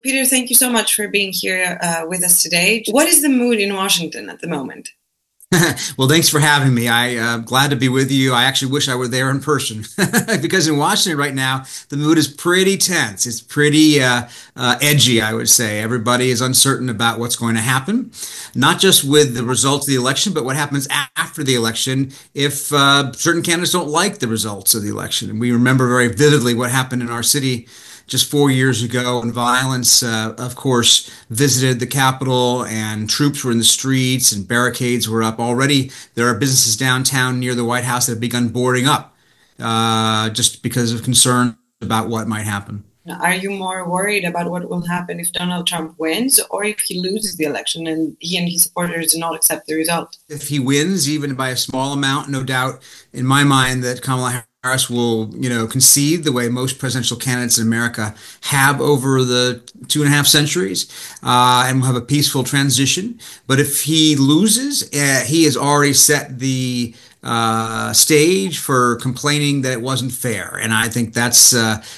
Peter, thank you so much for being here with us today. What is the mood in Washington at the moment? Well, thanks for having me. I'm glad to be with you. I actually wish I were there in person because in Washington right now, the mood is pretty tense. It's pretty edgy, I would say. Everybody is uncertain about what's going to happen, not just with the results of the election, but what happens after the election if certain candidates don't like the results of the election. And we remember very vividly what happened in our city just 4 years ago, and violence, of course, visited the Capitol, and troops were in the streets, and barricades were up. Already, there are businesses downtown near the White House that have begun boarding up just because of concern about what might happen. Are you more worried about what will happen if Donald Trump wins, or if he loses the election and his supporters do not accept the result? If he wins, even by a small amount, no doubt in my mind that Kάμala Harris will, concede the way most presidential candidates in America have over the 2.5 centuries, and will have a peaceful transition. But if he loses, he has already set the stage for complaining that it wasn't fair. And I think that's,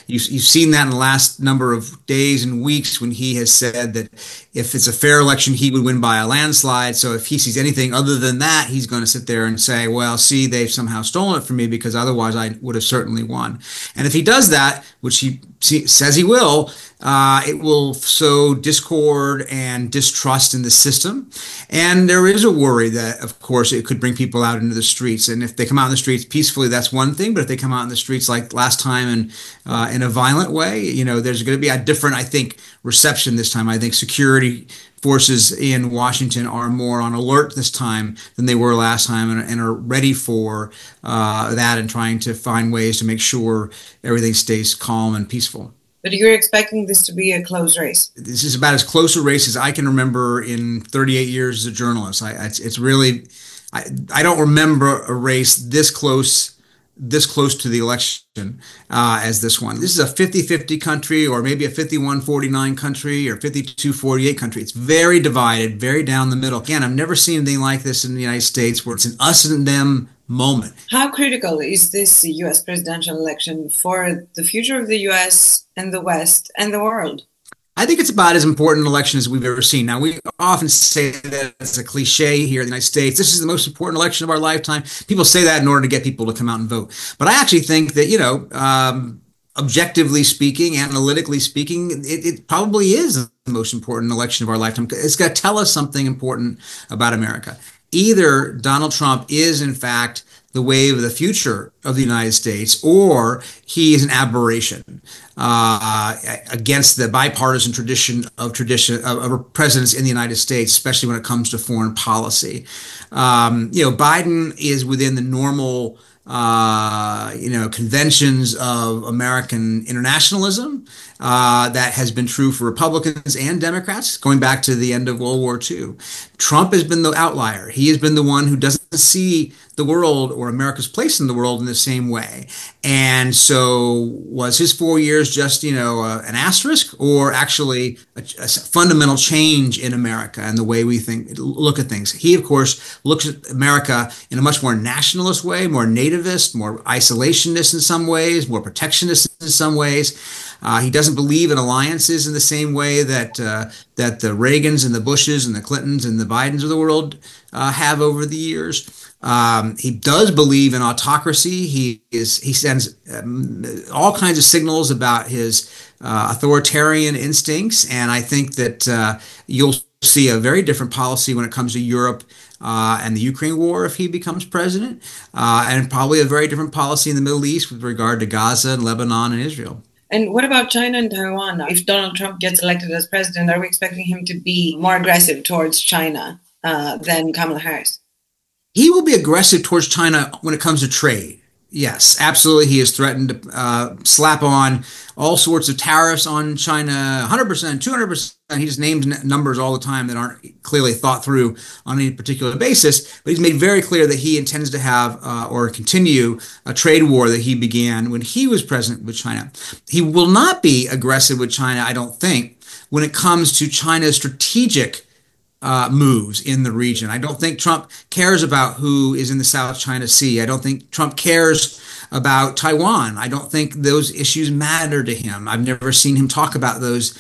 you've seen that in the last number of days and weeks when he has said that if it's a fair election, he would win by a landslide. So if he sees anything other than that, he's going to sit there and say, well, see, they've somehow stolen it from me because otherwise I would have certainly won. And if he does that, which he says he will, it will sow discord and distrust in the system. And there is a worry that, of course, it could bring people out into the streets. And if they come out in the streets peacefully, that's one thing. But if they come out in the streets like last time and in a violent way, there's going to be a different, I think, reception this time. I think security forces in Washington are more on alert this time than they were last time, and are ready for that and trying to find ways to make sure everything stays calm and peaceful. But you're expecting this to be a close race? This is about as close a race as I can remember in 38 years as a journalist. It's really, I don't remember a race this close to the election as this one. This is a 50-50 country, or maybe a 51-49 country, or 52-48 country. It's very divided, very down the middle. Again, I've never seen anything like this in the United States, where it's an us and them moment. How critical is this U.S. presidential election for the future of the U.S. and the West and the world? I think it's about as important an election as we've ever seen. Now, we often say that it's a cliche here in the United States. This is the most important election of our lifetime. People say that in order to get people to come out and vote. But I actually think that, objectively speaking, analytically speaking, it probably is the most important election of our lifetime. It's going to tell us something important about America. Either Donald Trump is, in fact, the wave of the future of the United States, or he is an aberration against the bipartisan tradition of presidents in the United States, especially when it comes to foreign policy. Biden is within the normal conventions of American internationalism that has been true for Republicans and Democrats going back to the end of World War II. Trump has been the outlier. He has been the one who doesn't see the world or America's place in the world in the same way. And so was his 4 years just, an asterisk, or actually a fundamental change in America and the way we look at things? He, of course, looks at America in a much more nationalist way, more nativist, more isolationist in some ways, more protectionist in some ways. He doesn't believe in alliances in the same way that the Reagans and the Bushes and the Clintons and the Bidens of the world have over the years. He does believe in autocracy. He sends all kinds of signals about his authoritarian instincts, and I think that you'll see a very different policy when it comes to Europe and the Ukraine war if he becomes president, and probably a very different policy in the Middle East with regard to Gaza and Lebanon and Israel. And what about China and Taiwan? If Donald Trump gets elected as president, are we expecting him to be more aggressive towards China than Kάμala Harris? He will be aggressive towards China when it comes to trade. Yes, absolutely. He has threatened to slap on all sorts of tariffs on China, 100%, 200%. He just names numbers all the time that aren't clearly thought through on any particular basis. But he's made very clear that he intends to have or continue a trade war that he began when he was president with China. He will not be aggressive with China, I don't think, when it comes to China's strategic moves in the region. I don't think Trump cares about who is in the South China Sea. I don't think Trump cares about Taiwan. I don't think those issues matter to him. I've never seen him talk about those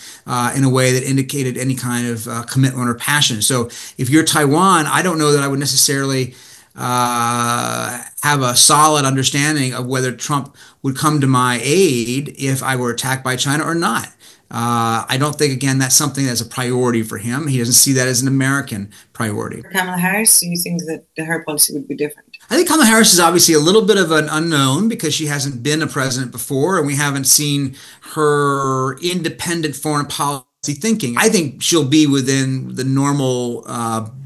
in a way that indicated any kind of commitment or passion. So if you're Taiwan, I don't know that I would necessarily have a solid understanding of whether Trump would come to my aid if I were attacked by China or not. I don't think, again, that's something that's a priority for him. He doesn't see that as an American priority. For Kamala Harris, do you think that her policy would be different? I think Kamala Harris is obviously a little bit of an unknown because she hasn't been a president before, and we haven't seen her independent foreign policy thinking. I think she'll be within the normal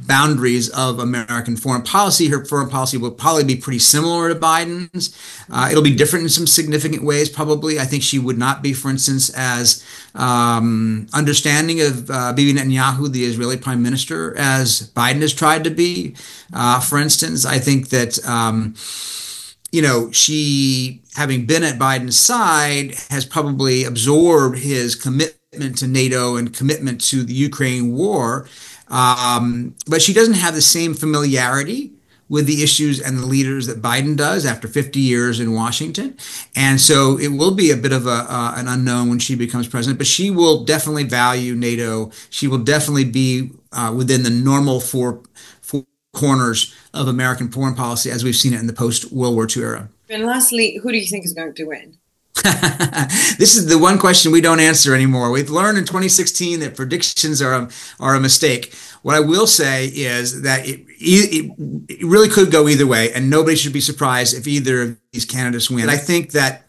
boundaries of American foreign policy. Her foreign policy will probably be pretty similar to Biden's. It'll be different in some significant ways, probably. I think she would not be, for instance, as understanding of Bibi Netanyahu, the Israeli prime minister, as Biden has tried to be. For instance, I think that she, having been at Biden's side, has probably absorbed his commitment to NATO and commitment to the Ukraine war. But she doesn't have the same familiarity with the issues and the leaders that Biden does after 50 years in Washington. And so it will be a bit of an unknown when she becomes president, but she will definitely value NATO. She will definitely be within the normal four corners of American foreign policy as we've seen it in the post-World War II era. And lastly, who do you think is going to win? This is the one question we don't answer anymore. We've learned in 2016 that predictions are a mistake. What I will say is that it really could go either way, and nobody should be surprised if either of these candidates win. I think that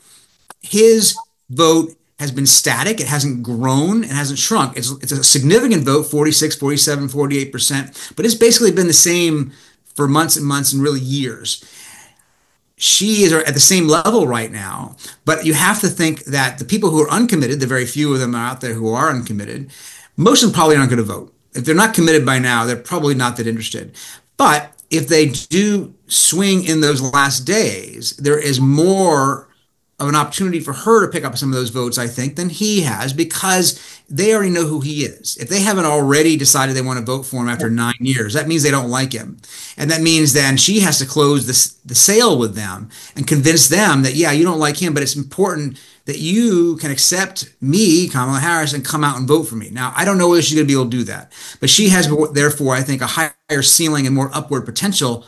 his vote has been static. It hasn't grown. It hasn't shrunk. It's a significant vote, 46, 47, 48%, but it's basically been the same for months and months and really years. She is at the same level right now, but you have to think that the people who are uncommitted, the very few of them are out there who are uncommitted, most of them probably aren't going to vote. If they're not committed by now, they're probably not that interested. But if they do swing in those last days, there is more of an opportunity for her to pick up some of those votes, I think, than he has, because they already know who he is. If they haven't already decided they want to vote for him after 9 years, that means they don't like him. And that means then she has to close the sale with them and convince them that, yeah, you don't like him, but it's important that you can accept me, Kamala Harris, and come out and vote for me. Now, I don't know whether she's going to be able to do that, but she has, therefore, I think, a higher ceiling and more upward potential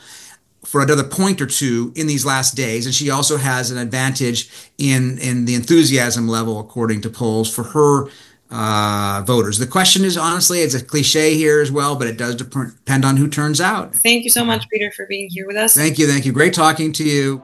for another point or two in these last days. And she also has an advantage in the enthusiasm level, according to polls, for her voters. The question is, honestly, it's a cliche here as well, but it does depend on who turns out. Thank you so much, Peter, for being here with us. Thank you. Great talking to you.